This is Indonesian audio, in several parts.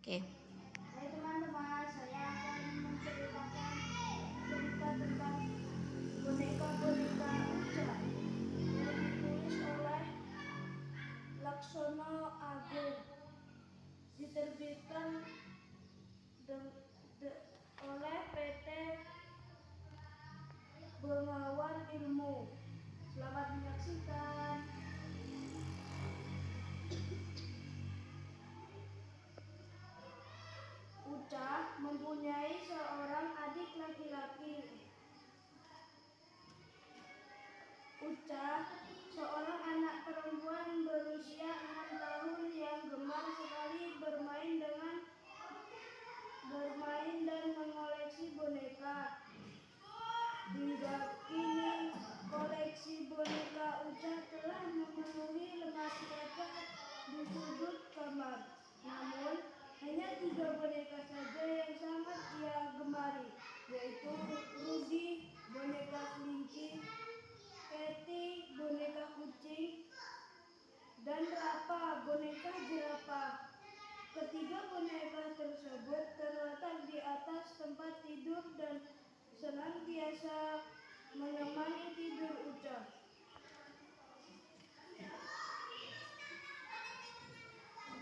Oke. Hai teman-teman, saya akan menceritakan cerita tentang boneka-boneka Uca yang ditulis oleh Laksono Agung, diterbitkan oleh PT Bengawan Ilmu. Selamat menyaksikan. Uca mempunyai seorang adik laki-laki. Uca, seorang anak perempuan berusia 6 tahun yang gemar sekali bermain dan mengoleksi boneka. Hingga kini koleksi boneka Uca telah memenuhi lemari kaca di sudut kamar. Namun hanya 3 boneka saja yang sangat ia gemari, yaitu Rudy, boneka kelinci, Katy, boneka kucing, dan Rafa, boneka jerapah. Ketiga boneka tersebut terletak di atas tempat tidur dan senantiasa menemani tidur Uca.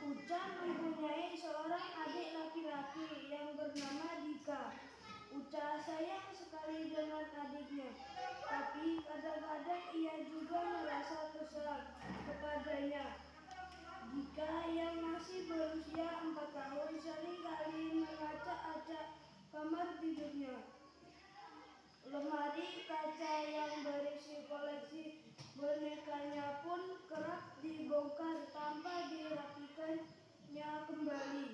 Uca mempunyai seorang adik laki-laki yang bernama Dika. Uca sayang sekali dengan adiknya, tapi kadang-kadang ia juga merasa kesal kepadanya. Dika yang masih berusia 4 tahun seringkali mengacak-acak kamar tidurnya. Lemari kaca yang berisi koleksi bonekanya pun kerap dibongkar tanpa dirapikannya kembali.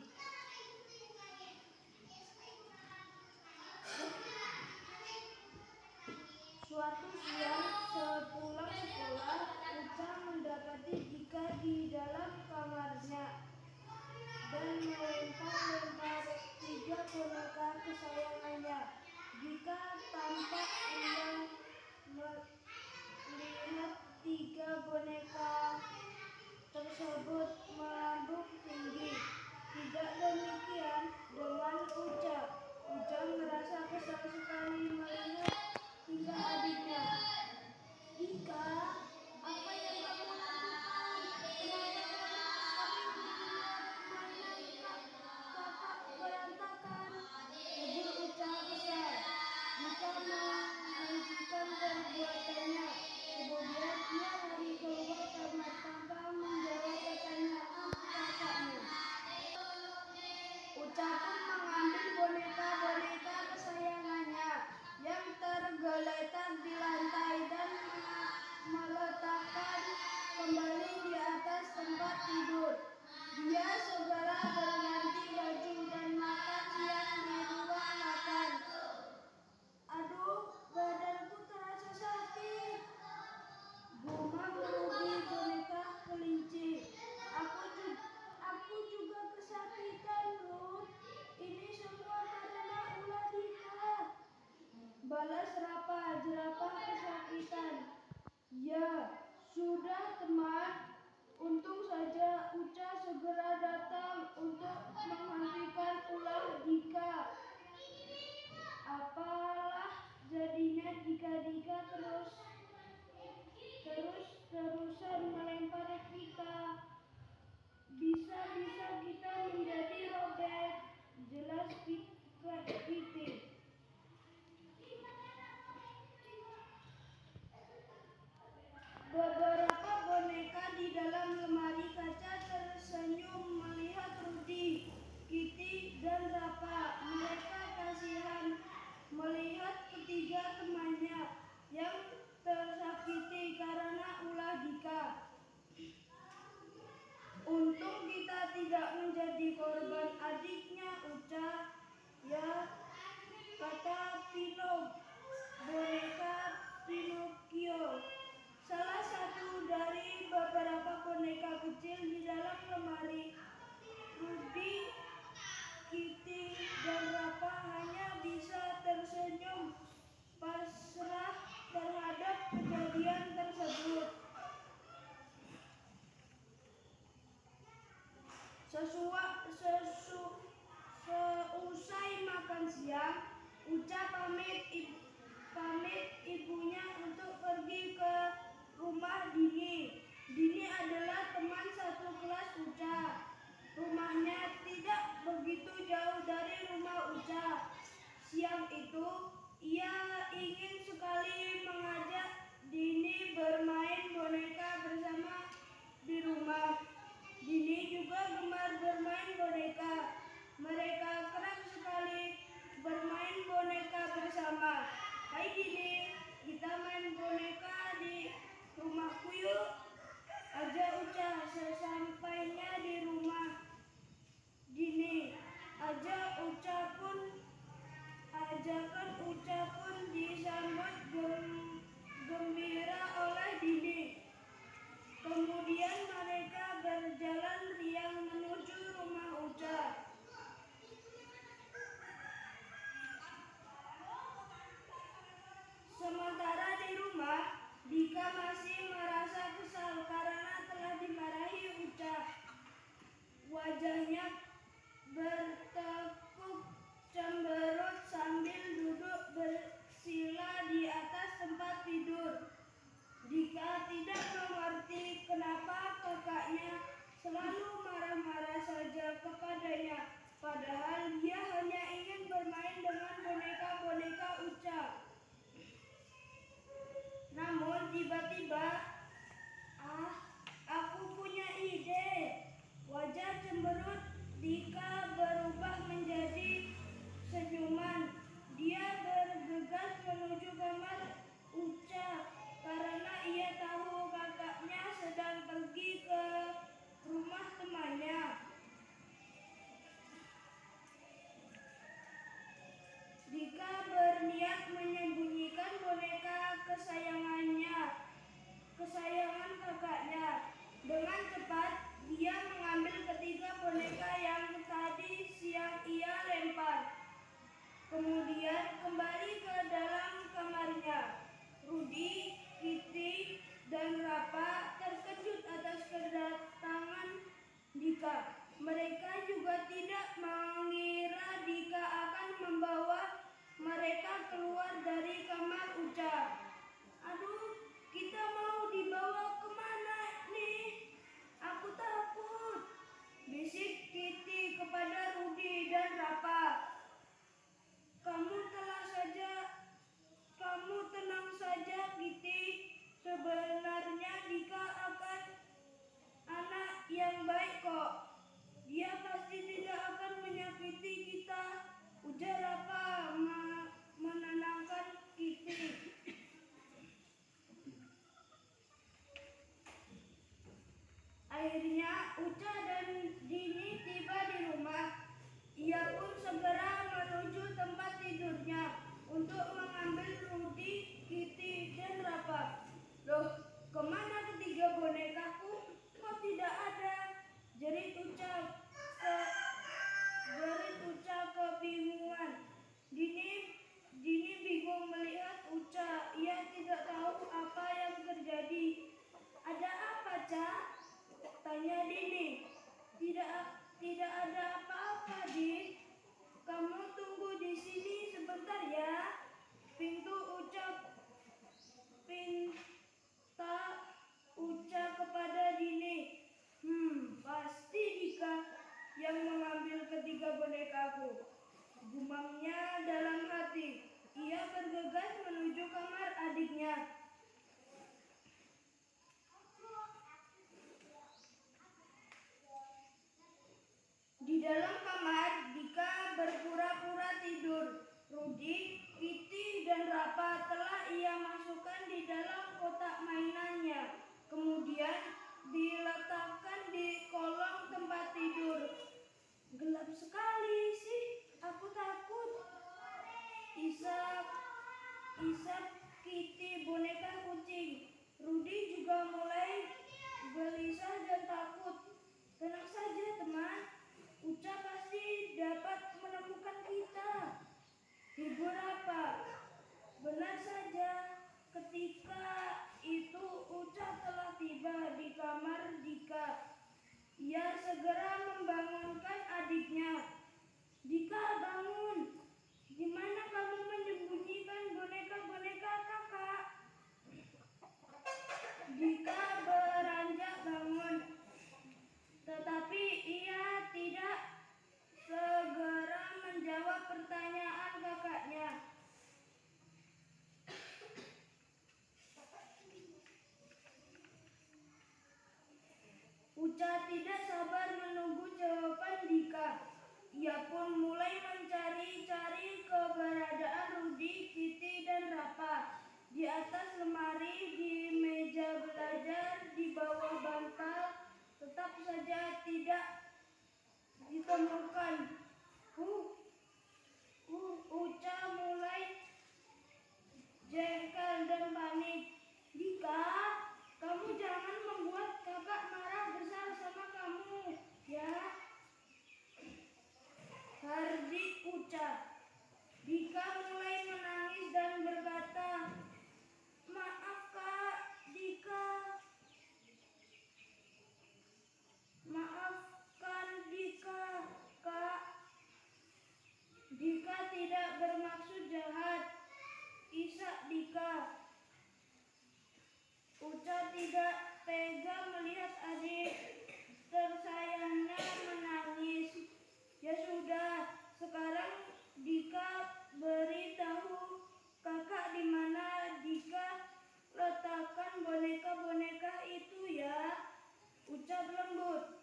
Suatu siang sepulang sekolah, Uca mendapati Dika di dalam kamarnya dan melempar-lempar 3 boneka kesayangannya. Dika tampak enggan melihat 3 boneka tersebut melambung tinggi. Tidak demikian dengan Uca. Uca merasa kesal sekali melihat tingkah adiknya. Dika, apa yang kamu lakukan? Kenapa kamu sering membuat mainan kakak berantakan? Ujar Uca kesal. Dika menghentikan perbuatannya. Kemudian ia lari keluar kamar tanpa menjawab pertanyaan kakaknya. Uca pun mengambil boneka-boneka kesayangannya yang tergeletak di lantai dan meletakkan kembali di atas tempat tidur. Dia segera berganti baju dan makan siang di ruang makan. Aduh, badanku terasa sakit, gumam Ruby, boneka kelinci. Aku juga kesakitan, Ruth. Uca pamit ibunya untuk pergi ke rumah Dini. Dini adalah teman satu kelas Uca. Rumahnya tidak begitu jauh dari rumah Uca. Siang itu, ia ingin sekali mengajak Dini bermain boneka bersama di rumah. Dini juga gemar bermain boneka. Mereka kerap sekali bermain boneka bersama. Hai Dini, kita main boneka di rumahku yuk, ajak Uca. Sesampainya di rumah Dini, ajakan Uca pun disambut gembira oleh Dini. Kemudian mereka berjalan riang menuju rumah Uca. Sementara di rumah, Dika masih merasa kesal karena telah dimarahi Uca. Wajahnya bertekuk cemberut sambil duduk bersila di atas tempat tidur. Dika tidak mengerti kenapa kakaknya selalu marah-marah saja kepadanya, padahal dia hanya ingin bermain dengan boneka-boneka Uca. Namun tiba-tiba, aku punya ide. Wajah cemberut Dika berubah menjadi senyuman. Dia bergegas menuju kamar Uca karena ia tahu kakaknya sedang pergi ke rumah temannya. Dika berniat menyembunyikan boneka kesayangan kakaknya. Dengan cepat, dia mengambil ketiga boneka yang tadi siang ia lempar. Kemudian kembali ke dalam kamarnya. Rudi, Kitty, dan Rapa terkejut atas kedatangan Dika. Mereka juga tidak mengira Dika akan membawa mereka keluar dari kamar Uca. Aduh, kita mau dibawa kemana nih? Aku takut, bisik Kitty kepada Rudi dan Rapa. Kamu tenang saja, Kitty. Sebenarnya Dika akan anak yang baik kok. Dia pasti tidak akan menyakiti kita, ujar Rapa menenangkan Kitty. Akhirnya Uca dan Dini tiba di rumah. Ia pun segera menuju tempat tidurnya untuk mengambil Rudi, Kitty, dan Rapa. Loh, kemana ketiga bonekaku? Kok tidak ada? Jerit Uca kebingungan. Dini bingung melihat Uca. Ia tidak tahu apa yang terjadi. Ada apa, Ca? Tanya Dini. Tidak ada apa-apa, Din. Kamu tunggu di sini sebentar ya. Pinta Uca kepada Dini. Pasti Dika yang mengambil ketiga bonekaku, gumamnya dalam hati. Ia bergegas menuju kamar adiknya. Di dalam kamar, Dika berpura-pura tidur. Rudi, Kitty, dan Rapa telah ia masukkan di dalam kotak mainannya. Kemudian diletakkan di kolong tempat tidur. Gelap sekali sih, aku takut. Isap Kitty boneka kucing. Rudi juga mulai gelisah dan takut. Tenang saja teman, Uca pasti dapat menemukan kita, hibur Rapa. Benar saja, ketika itu Uca telah tiba di kamar Dika. Ia segera membangunkan adiknya. Dika, bangun. Di mana kamu Uca tidak sabar menunggu jawaban Dika. Ia pun mulai mencari-cari keberadaan Rudi, Kitty, dan Rafa. Di atas lemari, di meja belajar, di bawah bantal, tetap saja tidak ditemukan. Uca mulai jengkel dan panik. Dika, kamu jangan membuat kakak marah besar sama kamu, ya. Hardi ucap. Dika mulai menangis dan berkata, "Maaf Kak, Dika. Maafkan Dika, Kak. Dika tidak bermaksud jahat. Isak Dika." Uca tidak tega melihat adik tersayangnya menangis. Ya sudah, sekarang Dika beritahu kakak di mana Dika letakkan boneka-boneka itu, ya. Ucap lembut.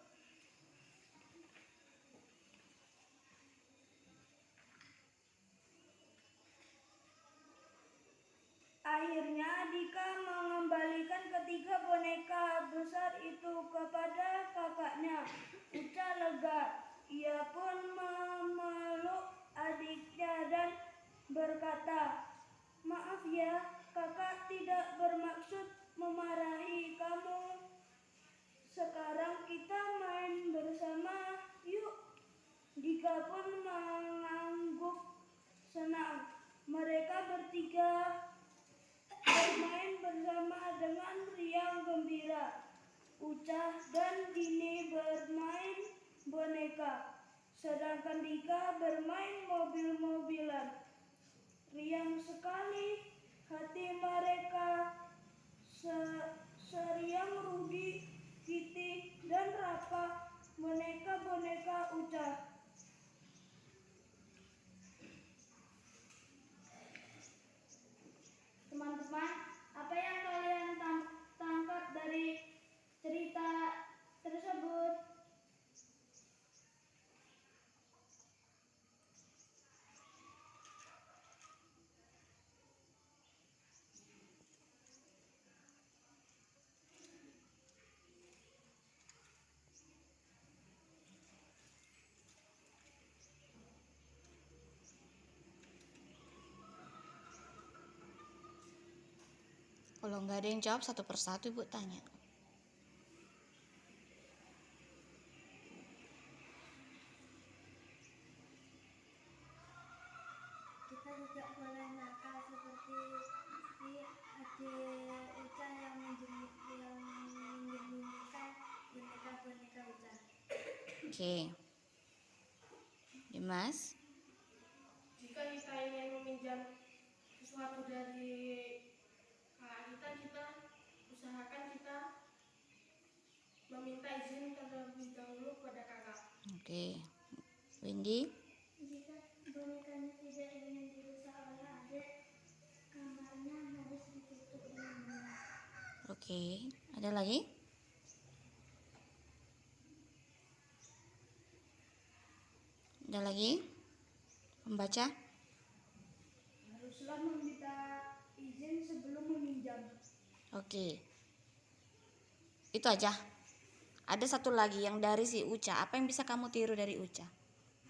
Akhirnya Dika mengembalikan ketiga boneka besar itu kepada kakaknya. Uca lega. Ia pun memeluk adiknya dan berkata, "Maaf ya, kakak tidak bermaksud memarahi kamu. Sekarang kita main bersama, yuk." Dika pun mengangguk senang. Mereka bertiga bermain bersama dengan riang gembira. Uca dan Dini bermain boneka, sedangkan Dika bermain mobil-mobilan. Riang sekali hati mereka, seriang Rudi, Kitty, dan Rafa, boneka-boneka Uca. Teman-teman, apa yang kalian tangkap dari cerita tersebut? Kalau nggak ada yang jawab satu persatu Ibu tanya. Kita juga boleh nakal seperti adik Uca yang menyembunyikan boneka-boneka Uca. Oke. Dimas? Jika kita ingin meminjam sesuatu dari kakak kita usahakan kita meminta izin terlebih dahulu kepada kakak. Oke. Wendy? Jika bonekanya tidak ingin dirusak oleh adik, kamarnya harus ditutup dengan benar. Oke. Ada lagi? Ada lagi? Pembaca? Haruslah meminta izin sebelum meminjam. Oke. Itu aja. Ada satu lagi yang dari si Uca. Apa yang bisa kamu tiru dari Uca?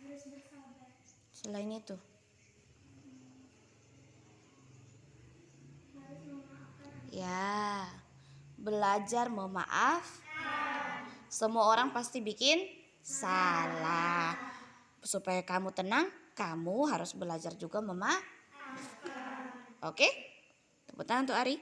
Harus bersabar. Selain itu? Harus memaafkan. Ya. Belajar memaaf. Semua orang pasti bikin salah. Supaya kamu tenang, kamu harus belajar juga memaafkan. Oke? Tepuk tangan untuk Ari.